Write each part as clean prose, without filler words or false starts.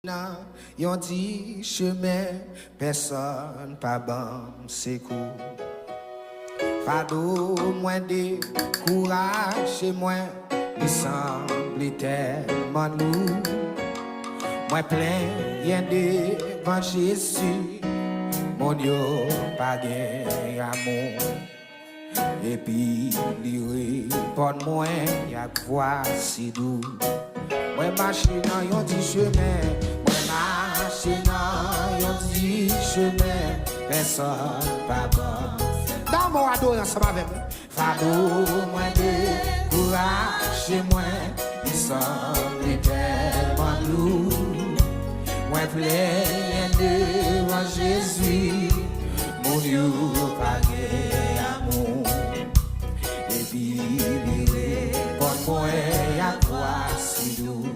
Yon dit chemin, personne pas bon secours. Fado moins de courage chez moi, il semble tellement lourd. Moi plein rien devant Jésus, mon Dieu pas gain amour. Et puis il répond moi, y'a quoi si doux. Moi marche dans yon petit chemin, moi marche dans yon petit chemin, personne pas bon. Dans mon ado ensemble avec moi. Fado moins de courage chez moi, il semble tellement lourd. Moi plein devant Jésus, mon Dieu pas amour. Et puis il répond moi à quoi si doux.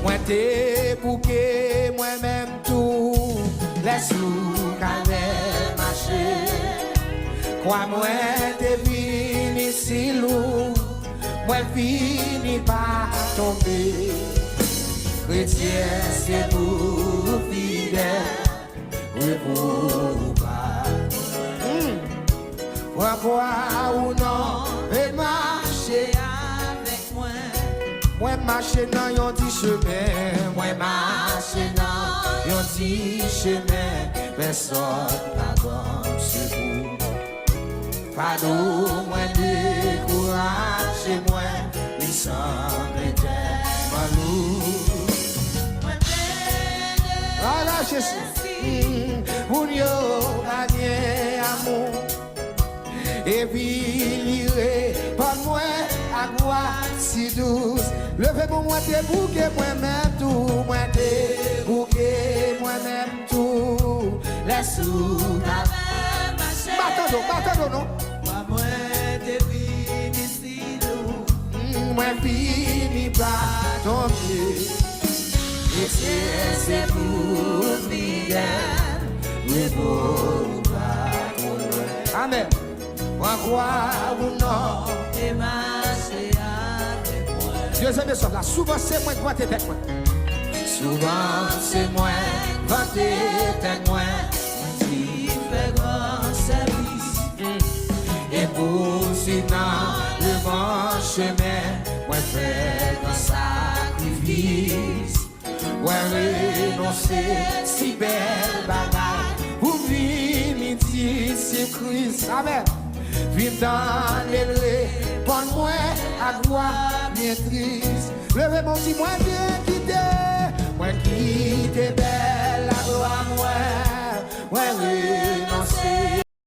Moi t'es bouquet, moi-même tout, laisse-nous calmer marcher. Crois-moi t'es venu si lourd, moi fini par tomber. Chrétien c'est pour fidèle, oui pour pas. Pourquoi ou non, et marcher avec moi. Moi marcher dans yon petit chemin, moi marcher dans yon petit chemin, personne pas comme secours. Fado moi décourage chez moi, il semble tellement lourd. Voilà Jésus, pour Dieu gagner amour. Et puis lirez par moi à quoi si douce. Levez pour moi tes bouquets, moi-même tout. Moi tes bouquets, moi-même tout. Laisse-nous marcher. Battons non. Moi t'es fini si doux. Moi fini par tomber. Et c'est pour fidèle, mais pour pas trop loin. Amen. Moi croire ou non, et marcher avec moi. Deuxième leçon là, souvent c'est moi qui vais avec moi. Souvent c'est moi qui vais avec moi. Qui fait grand service. Et pour sinon le bon chemin, moi fais grand sacrifice. Moi renoncer si belle bagaille. Pour vivre midi c'est Christ. Amen. Viens dans l'élevé, prends-moi à gloire maîtrise. Levez mon petit moi bien quitté, moi quitte belle la gloire moi.